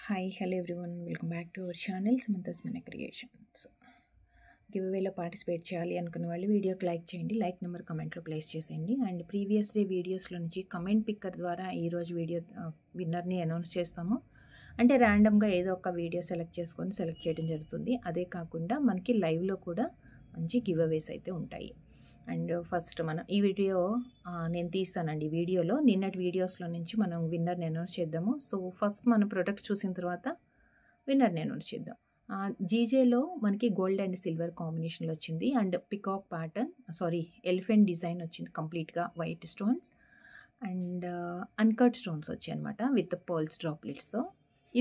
Hi hello everyone, welcome back to our channel Samantha's మన creations. Give అవేలో participate చేయాలి అనుకున్న వాళ్ళు వీడియోకి లైక్ చేయండి, లైక్ నెంబర్ కమెంట్లో ప్లేస్ చేసేయండి. అండ్ ప్రీవియస్ డే వీడియోస్లో నుంచి కమెంట్ పిక్కర్ ద్వారా ఈరోజు వీడియో విన్నర్ని అనౌన్స్ చేస్తాము. అంటే ర్యాండమ్గా ఏదో ఒక వీడియో సెలెక్ట్ చేయడం జరుగుతుంది. అదే కాకుండా మనకి లైవ్లో కూడా మంచి గివ్ అవేస్ అయితే ఉంటాయి. అండ్ ఫస్ట్ మనం ఈ వీడియో నేను తీస్తానండి. వీడియోలో నిన్నటి వీడియోస్లో నుంచి మనం విన్నర్ని అనౌన్స్ చేద్దాము. సో ఫస్ట్ మన ప్రొడక్ట్ చూసిన తర్వాత విన్నర్ని అనౌన్స్ చేద్దాం. జీజేలో మనకి గోల్డ్ అండ్ సిల్వర్ కాంబినేషన్లో వచ్చింది. And peacock pattern elephant design వచ్చింది, కంప్లీట్గా white stones and uncut stones వచ్చాయి అనమాట విత్ పర్ల్స్ డ్రాప్లెట్స్తో.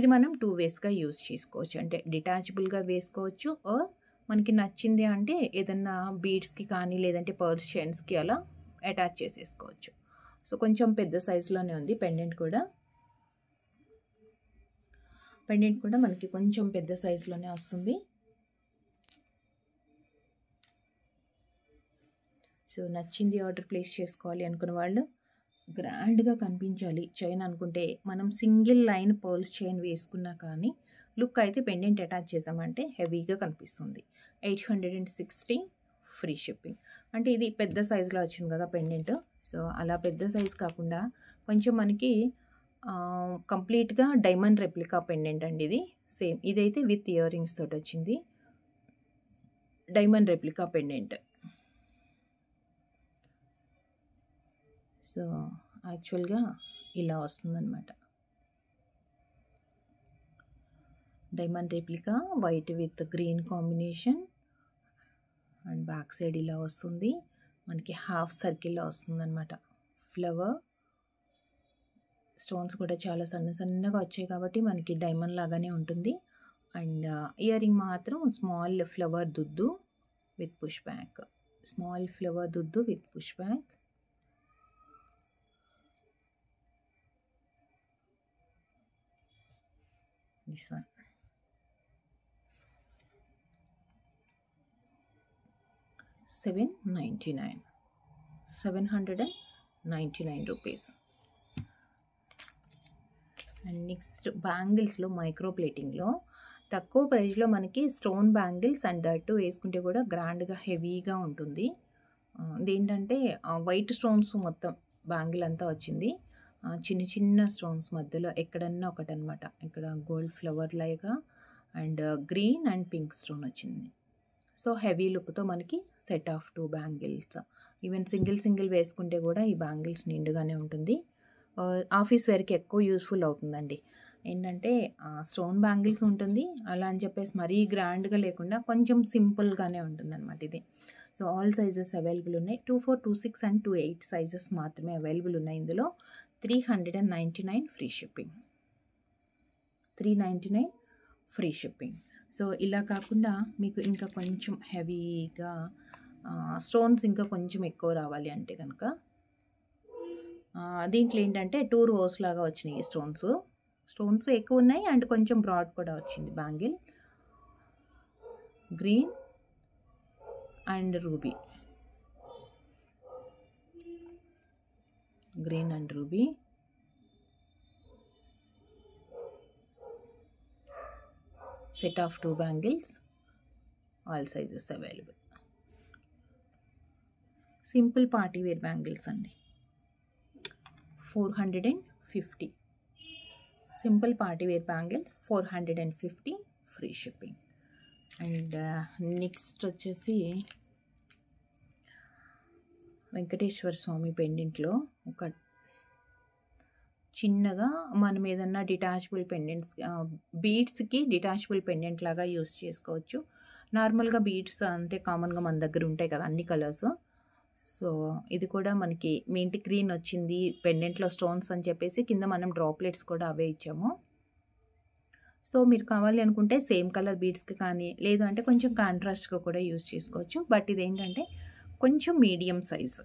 ఇది మనం 2 వేస్గా యూజ్ చేసుకోవచ్చు. అంటే డిటాచబుల్గా వేసుకోవచ్చు, ఆర్ మనకి నచ్చింది అంటే ఏదన్నా బీడ్స్కి కానీ లేదంటే పర్ల్స్ చైన్స్కి అలా అటాచ్ చేసేసుకోవచ్చు. సో కొంచెం పెద్ద సైజులోనే ఉంది. పెండెంట్ కూడా మనకి కొంచెం పెద్ద సైజులోనే వస్తుంది. సో నచ్చింది ఆర్డర్ ప్లేస్ చేసుకోవాలి అనుకున్న వాళ్ళు, గ్రాండ్గా కనిపించాలి చైన్ అనుకుంటే మనం సింగిల్ లైన్ పర్ల్స్ చైన్ వేసుకున్నా కానీ లుక్ అయితే పెండెంట్ అటాచ్ చేసామంటే హెవీగా కనిపిస్తుంది. 860 ఫ్రీ షిప్పింగ్. అంటే ఇది పెద్ద సైజులో వచ్చింది కదా పెండెంట్. సో అలా పెద్ద సైజ్ కాకుండా కొంచెం మనకి కంప్లీట్గా డైమండ్ రెప్లికా పెండెంట్ అండి. ఇది సేమ్, ఇదైతే విత్ ఇయర్ రింగ్స్ తోటి వచ్చింది డైమండ్ రెప్లికా పెండెంట్. సో యాక్చువల్గా ఇలా వస్తుందన్నమాట. Diamond replica white with green combination and back side ఇలా వస్తుంది. మనకి హాఫ్ సర్కిల్లో వస్తుందన్నమాట. ఫ్లవర్ స్టోన్స్ కూడా చాలా సన్నగా వచ్చాయి కాబట్టి మనకి డైమండ్ లాగానే ఉంటుంది. అండ్ ఇయర్ రింగ్ మాత్రం స్మాల్ ఫ్లవర్ దుద్దు with push back. This one. $799 rupees. And next బ్యాంగిల్స్లో మైక్రో ప్లేటింగ్లో తక్కువ ప్రైస్లో మనకి స్టోన్ బ్యాంగిల్స్ అండ్ దట్టు వేసుకుంటే కూడా గ్రాండ్గా హెవీగా ఉంటుంది. ఇదేంటంటే వైట్ స్టోన్స్ మొత్తం బ్యాంగిల్ అంతా వచ్చింది. చిన్న స్టోన్స్ మధ్యలో ఎక్కడన్నా ఒకటనమాట. ఇక్కడ గోల్డ్ ఫ్లవర్ లాగా and green and pink stone వచ్చింది. సో హెవీ లుక్తో మనకి set of 2 bangles. Even single వేసుకుంటే కూడా ఈ బ్యాంగిల్స్ నిండుగానే ఉంటుంది. ఆఫీస్ వేర్కి ఎక్కువ యూస్ఫుల్ అవుతుందండి. ఏంటంటే స్టోన్ బ్యాంగిల్స్ ఉంటుంది, అలా అని చెప్పేసి మరీ గ్రాండ్గా లేకుండా కొంచెం సింపుల్గానే ఉంటుంది అనమాట ఇది. సో ఆల్ సైజెస్ అవైలబుల్ ఉన్నాయి. 24, 26 అండ్ 28 సైజెస్ మాత్రమే అవైలబుల్ ఉన్నాయి. ఇందులో 399 free shipping. 399 free shipping. So ఇలా కాకుండా మీకు ఇంకా కొంచెం హెవీగా స్టోన్స్ ఇంకా కొంచెం ఎక్కువ రావాలి అంటే కనుక దీంట్లో ఏంటంటే 2 రోస్ లాగా వచ్చినాయి స్టోన్స్ ఎక్కువ ఉన్నాయి అండ్ కొంచెం బ్రాడ్ కూడా వచ్చింది bangle. Green and ruby, set of 2 bangles, all sizes available. Simple party wear bangles అండి. 450. Simple party wear bangles 450 free shipping. And next వచ్చేసి వెంకటేశ్వర స్వామి పెండెంట్లో ఒక చిన్నగా మనం ఏదన్నా డిటాచబుల్ పెండెంట్స్, బీడ్స్కి డిటాచబుల్ పెండెంట్ లాగా యూస్ చేసుకోవచ్చు. నార్మల్గా బీడ్స్ అంటే కామన్గా మన దగ్గర ఉంటాయి కదా అన్ని కలర్స్. సో ఇది కూడా మనకి మింట్ గ్రీన్ వచ్చింది పెండెంట్లో స్టోన్స్ అని చెప్పేసి కింద మనం డ్రాప్లెట్స్ కూడా అవే ఇచ్చాము. సో మీరు కావాలి అనుకుంటే సేమ్ కలర్ బీడ్స్కి కానీ లేదు అంటే కొంచెం కాంట్రాస్ట్గా కూడా యూస్ చేసుకోవచ్చు. బట్ ఇదేంటంటే కొంచెం medium size.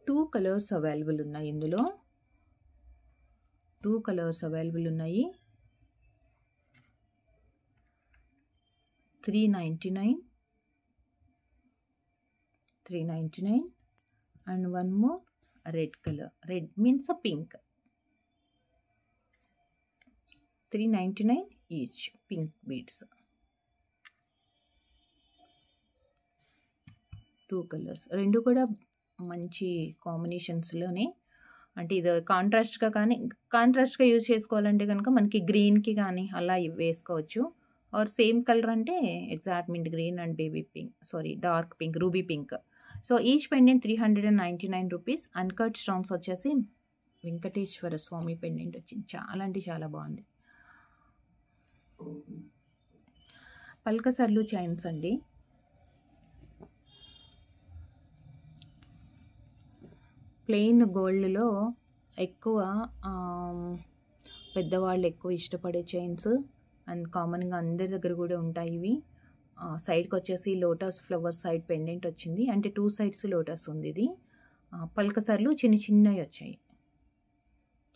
Two colours available ఉన్నాయి. ఇందులో 2 కలర్స్ అవైలబుల్ ఉన్నాయి. 399 and one more red colour, red means pink. 399 each pink beads. 2 colours, రెండు కూడా మంచి కాంబినేషన్స్లోనే. అంటే ఇది కాంట్రాస్ట్గా యూజ్ చేసుకోవాలంటే కనుక మనకి గ్రీన్కి కానీ అలా వేసుకోవచ్చు. ఆర్ సేమ్ కలర్ అంటే exact mint green and baby pink, dark pink, ruby pink. So each pendant 399 rupees. Uncut stones వచ్చేసి వెంకటేశ్వర స్వామి పెండెంట్ వచ్చింది. చాలా అంటే చాలా బాగుంది. పల్కసర్లు చైన్స్ అండి. ప్లెయిన్ గోల్డ్లో ఎక్కువ పెద్దవాళ్ళు ఎక్కువ ఇష్టపడే చైన్స్ అండ్ కామన్గా అందరి దగ్గర కూడా ఉంటాయి ఇవి. సైడ్కి వచ్చేసి లోటస్ ఫ్లవర్ సైడ్ పెండెంట్ వచ్చింది, అంటే 2 సైడ్స్ లోటస్ ఉంది. ఇది పల్కసర్లు చిన్నవి వచ్చాయి,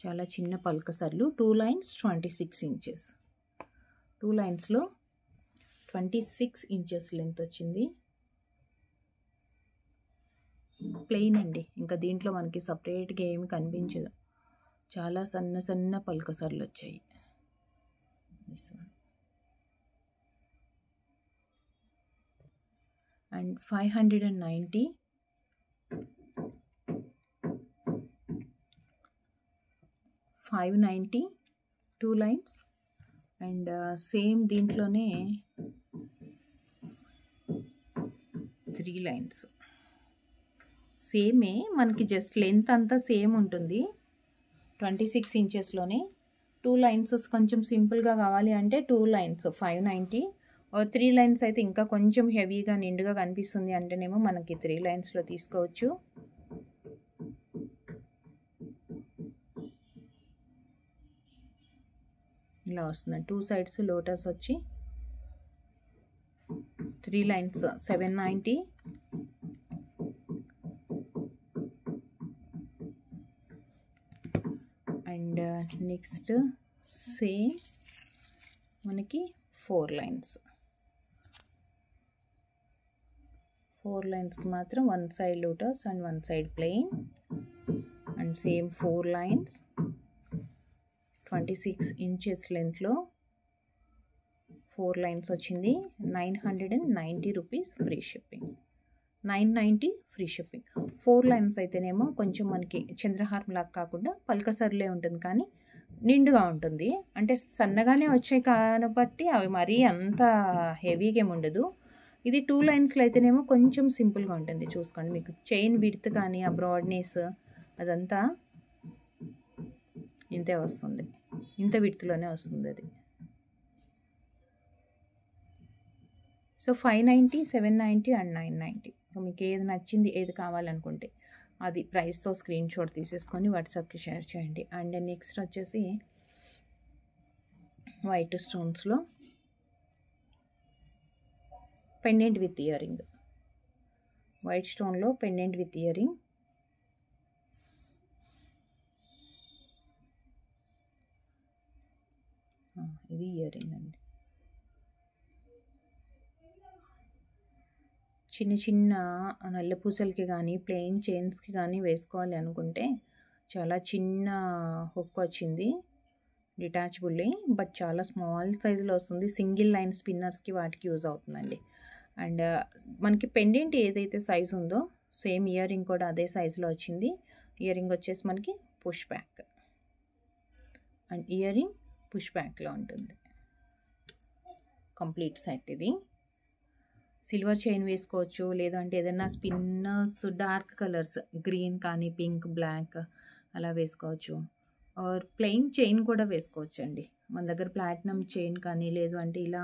చాలా చిన్న పల్కసర్లు. 2 లైన్స్ 26 ఇంచెస్. 2 లైన్స్లో 26 ఇంచెస్ లెంత్ వచ్చింది. ప్లెయిన్ అండి, ఇంకా దీంట్లో మనకి సపరేట్గా ఏమి కనిపించదు. చాలా సన్న పల్కసర్లు వచ్చాయి. అండ్ 590. 590 2 లైన్స్. అండ్ సేమ్ దీంట్లోనే 3 లైన్స్. సేమే, మనకి జస్ట్ లెంత్ అంతా సేమ్ ఉంటుంది. 26 ఇంచెస్లోనే 2 లైన్స్. కొంచెం సింపుల్గా కావాలి అంటే 2 లైన్స్ 590. 3 లైన్స్ అయితే ఇంకా కొంచెం హెవీగా నిండుగా కనిపిస్తుంది అంటేనేమో మనకి 3 లైన్స్లో తీసుకోవచ్చు. ఇలా వస్తుంది. 2 సైడ్స్ లోటస్ వచ్చి 3 లైన్స్ 790. అండ్ నెక్స్ట్ సేమ్ మనకి 4 లైన్స్. 4 లైన్స్కి మాత్రం 1 side lotus and 1 side plain. And same 4 lines 26 inches లెంత్లో 4 లైన్స్ వచ్చింది. 990 rupees free shipping. 990 free shipping. 4 lines అయితేనేమో కొంచెం మనకి చంద్రహారం లాగా కాకుండా పల్కసర్లే ఉంటుంది, కానీ నిండుగా ఉంటుంది. అంటే సన్నగానే వచ్చాయి కాబట్టి అవి మరీ అంత హెవీగా ఏమి ఉండదు. ఇది 2 లైన్స్లో అయితేనేమో కొంచెం సింపుల్గా ఉంటుంది. చూసుకోండి, మీకు చైన్ విడ్త్ కానీ ఆ బ్రాడ్నెస్ అదంతా ఇంతే వస్తుంది, ఇంత విడ్త్లోనే వస్తుంది అది. So 590, 790 and 990. మీకు ఏది నచ్చింది, ఏది కావాలనుకుంటే అది ప్రైస్తో స్క్రీన్ షాట్ తీసేసుకొని వాట్సాప్కి షేర్ చేయండి. అండ్ నెక్స్ట్ వచ్చేసి వైట్ స్టోన్స్లో pendant with earring. White స్టోన్లో పెండెంట్ విత్ ఇయర్ రింగ్. ఇది ఇయర్ రింగ్ అండి. చిన్న నల్లపూసలకి కానీ ప్లెయిన్ చైన్స్కి కానీ వేసుకోవాలి అనుకుంటే చాలా చిన్న హుక్ వచ్చింది, డిటాచబుల్లీ, బట్ చాలా స్మాల్ సైజులో వస్తుంది. సింగిల్ లైన్ స్పిన్నర్స్కి వాటికి యూజ్ అవుతుందండి. అండ్ మనకి పెండెంట్ ఏదైతే సైజు ఉందో సేమ్ ఇయర్ రింగ్ కూడా అదే సైజులో వచ్చింది. ఇయర్ రింగ్ వచ్చేసి మనకి push back, and earring push బ్యాక్లో ఉంటుంది. కంప్లీట్ సెట్ ఇది. సిల్వర్ చైన్ వేసుకోవచ్చు, లేదంటే ఏదైనా స్పిన్నర్స్ డార్క్ కలర్స్ గ్రీన్ కానీ పింక్, బ్లాక్ అలా వేసుకోవచ్చు. ఆర్ ప్లెయిన్ చైన్ కూడా వేసుకోవచ్చు అండి. మన దగ్గర ప్లాటినం చైన్ కానీ లేదు అంటే ఇలా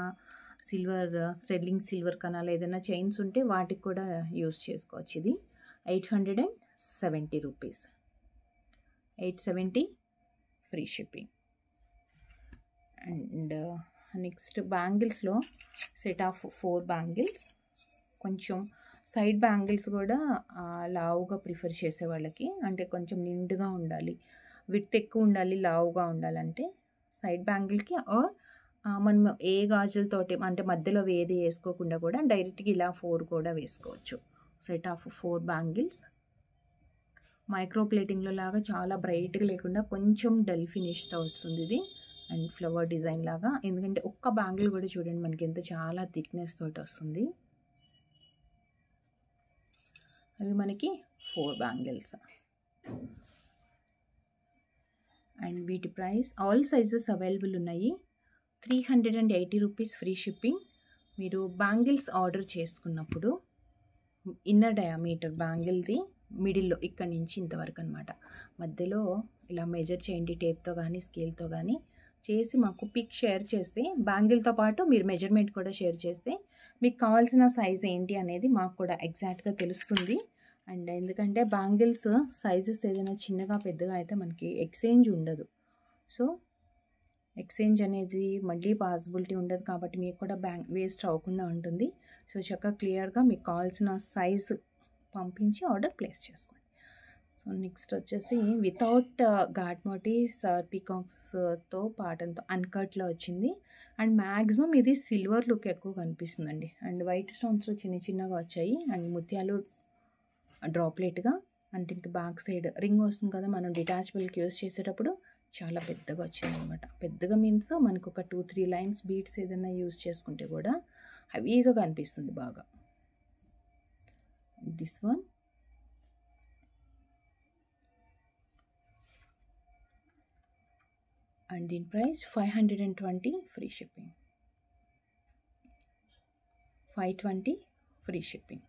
సిల్వర్ స్టెర్లింగ్ సిల్వర్ కానీ అలా ఏదైనా చైన్స్ ఉంటే వాటికి కూడా యూస్ చేసుకోవచ్చు. ఇది 870 rupees. 870 free shipping. And next బ్యాంగిల్స్లో సెట్ ఆఫ్ 4 బ్యాంగిల్స్. కొంచెం సైడ్ బ్యాంగిల్స్ కూడా లావుగా ప్రిఫర్ చేసే వాళ్ళకి, అంటే కొంచెం నిండుగా ఉండాలి, విడ్త్ ఎక్కువ ఉండాలి, లావుగా ఉండాలంటే సైడ్ బ్యాంగిల్కి మనం ఏ గాజులతోటి అంటే మధ్యలో ఏది వేసుకోకుండా కూడా డైరెక్ట్గా ఇలా 4 కూడా వేసుకోవచ్చు. Set of 4 bangles. మైక్రో ప్లేటింగ్లో లాగా చాలా బ్రైట్గా లేకుండా కొంచెం డల్ ఫినిష్తో వస్తుంది ఇది. అండ్ ఫ్లవర్ డిజైన్ లాగా, ఎందుకంటే ఒక్క బ్యాంగిల్ కూడా చూడండి మనకి ఎంత చాలా థిక్నెస్ తోటి వస్తుంది. అవి మనకి 4 బ్యాంగిల్స్. అండ్ వీటి ప్రైస్ ఆల్ సైజెస్ అవైలబుల్ ఉన్నాయి. 380 రూపీస్ ఫ్రీ షిప్పింగ్. మీరు బ్యాంగిల్స్ ఆర్డర్ చేసుకున్నప్పుడు ఇన్నర్ డయామీటర్ బ్యాంగిల్ది మిడిల్లో ఇక్కడ నుంచి ఇంతవరకు అనమాట, మధ్యలో ఇలా మెజర్ చేయండి టేప్తో కానీ స్కేల్తో కానీ చేసి మాకు పిక్ షేర్ చేస్తే, బ్యాంగిల్తో పాటు మీరు మెజర్మెంట్ కూడా షేర్ చేస్తే మీకు కావాల్సిన సైజ్ ఏంటి అనేది మాకు కూడా ఎగ్జాక్ట్గా తెలుస్తుంది. అండ్ ఎందుకంటే బ్యాంగిల్స్ సైజెస్ ఏదైనా చిన్నగా పెద్దగా అయితే మనకి ఎక్స్చేంజ్ ఉండదు. సో ఎక్స్చేంజ్ అనేది మళ్ళీ పాసిబిలిటీ ఉండదు కాబట్టి మీకు కూడా వేస్ట్ అవ్వకుండా ఉంటుంది. సో చక్కగా క్లియర్గా మీకు కావాల్సిన సైజు పంపించి ఆర్డర్ ప్లేస్ చేసుకోండి. సో నెక్స్ట్ వచ్చేసి వితౌట్ గాడ్ మోటీస్ పీకాక్స్తో పాటంతో అన్కట్లో వచ్చింది. అండ్ మ్యాక్సిమం ఇది సిల్వర్ లుక్ ఎక్కువ కనిపిస్తుందండి. అండ్ వైట్ స్టోన్స్ చిన్న చిన్నగా వచ్చాయి అండ్ ముత్యాలు డ్రాప్లెట్గా. అండ్ దీనికి బ్యాక్ సైడ్ రింగ్ వస్తుంది కదా, మనం డిటాచబుల్కి యూస్ చేసేటప్పుడు చాలా పెద్దగా వచ్చింది అనమాట. పెద్దగా మీన్స్ మనకు ఒక 2-3 లైన్స్ బీడ్స్ ఏదైనా యూస్ చేసుకుంటే కూడా హెవీగా కనిపిస్తుంది బాగా. దిస్ వన్ అండ్ దీని price 520 free shipping. 520 free shipping.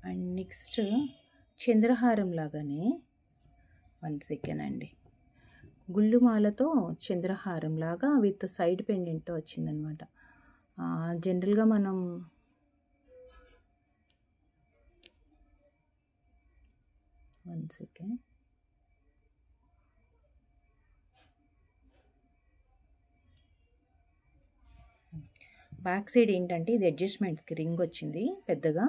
And next చంద్రహారం లాగానే 1 సెకండ్ అండి, గుళ్ళుమాలతో చంద్రహారం లాగా విత్ సైడ్ పెండెంట్తో వచ్చిందనమాట. జనరల్గా మనం బ్యాక్ సైడ్ ఏంటంటే ఇది అడ్జస్ట్మెంట్కి రింగ్ వచ్చింది పెద్దగా.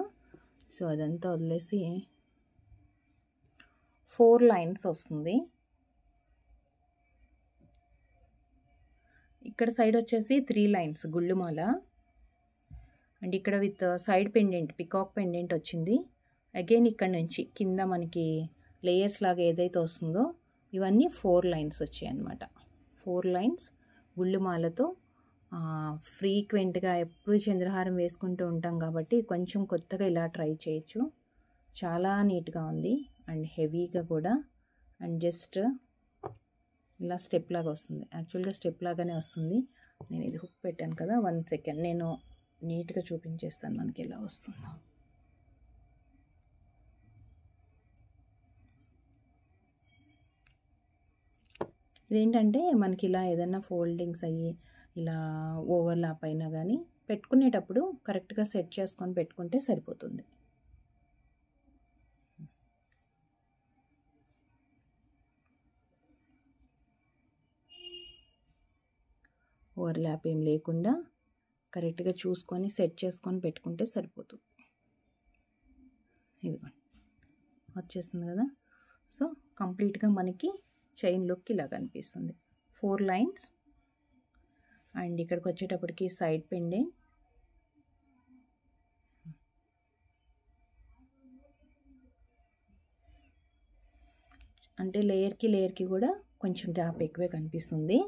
సో అదంతా వదిలేసి 4 లైన్స్ వస్తుంది. ఇక్కడ సైడ్ వచ్చేసి 3 లైన్స్ గుళ్ళుమాల. అండ్ ఇక్కడ with side pendant peacock pendant వచ్చింది. అగైన్ ఇక్కడ నుంచి కింద మనకి లేయర్స్ లాగా ఏదైతే వస్తుందో ఇవన్నీ 4 లైన్స్ వచ్చాయి అన్నమాట. 4 లైన్స్ గుళ్ళుమాలతో. ఫ్రీక్వెంట్గా ఎప్పుడు చంద్రహారం వేసుకుంటూ ఉంటాం కాబట్టి కొంచెం కొత్తగా ఇలా ట్రై చేయొచ్చు. చాలా నీట్గా ఉంది అండ్ హెవీగా కూడా. అండ్ జస్ట్ ఇలా స్టెప్ లాగా వస్తుంది, యాక్చువల్గా స్టెప్ లాగానే వస్తుంది. నేను ఇది హుక్ పెట్టాను కదా, 1 సెకండ్ నేను నీట్గా చూపించేస్తాను మనకి ఎలా వస్తుందో. ఇదేంటంటే మనకి ఇలా ఏదైనా ఫోల్డింగ్స్ అయ్యి ఇలా ఓవర్లాప్ అయినా కానీ పెట్టుకునేటప్పుడు కరెక్ట్గా సెట్ చేసుకొని పెట్టుకుంటే సరిపోతుంది. ఓవర్లాప్ ఏం లేకుండా కరెక్ట్గా చూసుకొని సెట్ చేసుకొని పెట్టుకుంటే సరిపోతుంది. ఇదిగోండి వచ్చేస్తుంది కదా. సో కంప్లీట్గా మనకి చైన్ లుక్ ఇలా కనిపిస్తుంది. 4 లైన్స్ అండ్ ఇక్కడికి వచ్చేటప్పటికి సైడ్ పెండెంట్. అంటే లేయర్కి కూడా కొంచెం గ్యాప్ ఎక్కువే కనిపిస్తుంది.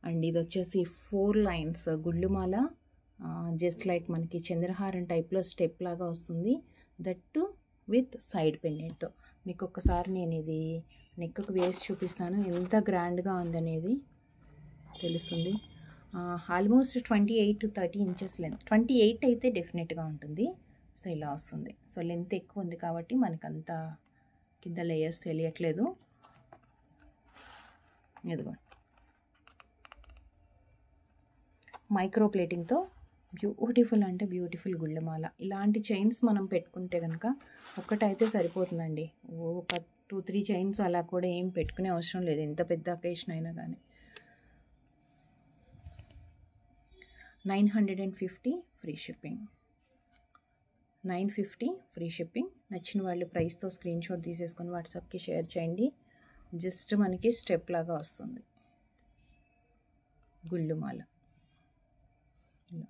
అండ్ ఇది వచ్చేసి 4 లైన్స్ గుళ్ళుమాల, జస్ట్ లైక్ మనకి చంద్రహారం టైప్లో స్టెప్ లాగా వస్తుంది. దట్టు విత్ సైడ్ పెండెంట్తో. మీకు ఒక్కసారి నేను ఇది నెక్కు వేసి చూపిస్తాను ఎంత గ్రాండ్గా ఉందనేది తెలుస్తుంది. Almost 28 to 30 inches length. 28 అయితే డెఫినెట్గా ఉంటుంది. సో ఇలా వస్తుంది. సో లెంత్ ఎక్కువ ఉంది కాబట్టి మనకంత కింద లేయర్స్ తెలియట్లేదు. ఇదిగో మైక్రో ప్లేటింగ్తో బ్యూటిఫుల్ అంటే బ్యూటిఫుల్ గుళ్ళమాల. ఇలాంటి చైన్స్ మనం పెట్టుకుంటే కనుక ఒక్కటైతే సరిపోతుందండి. ఒక 2-3 చైన్స్ అలా కూడా ఏం పెట్టుకునే అవసరం లేదు, ఎంత పెద్ద అకేషన్ అయినా కానీ. 950 ఫ్రీ షిప్పింగ్. 950 free shipping. నచ్చిన వాళ్ళు ప్రైస్తో స్క్రీన్ షాట్ తీసేసుకొని వాట్సాప్కి షేర్ చేయండి. జస్ట్ మనకి స్టెప్ లాగా వస్తుంది. గుళ్ళుమాల. ఇలా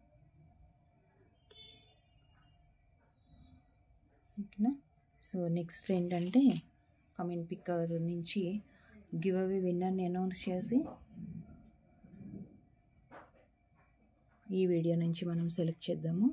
ఓకేనా. సో నెక్స్ట్ ఏంటంటే కమెంట్ పిక్కర్ నుంచి గివ్ అవే విన్నర్ని అనౌన్స్ చేసి ఈ వీడియో నుంచి మనం సెలెక్ట్ చేద్దాము.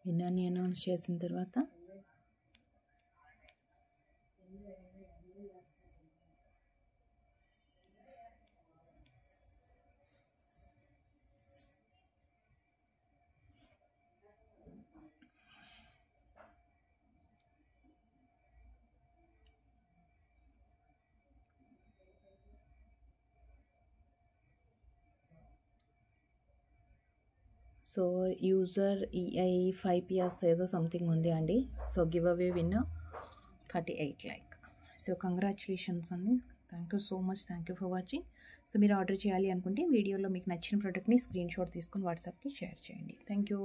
విన్నర్ని అనౌన్స్ చేసిన తర్వాత సో యూజర్ EI 5 PS ఏదో సంథింగ్ ఉంది అండి. So giveaway winner 38 like. So congratulations అండి. Thank you so much. Thank you for watching. So మీరు ఆర్డర్ చేయాలి అనుకుంటే వీడియోలో మీకు నచ్చిన ప్రోడక్ట్ని స్క్రీన్ షాట్ తీసుకొని వాట్సాప్కి షేర్ చేయండి. Thank you.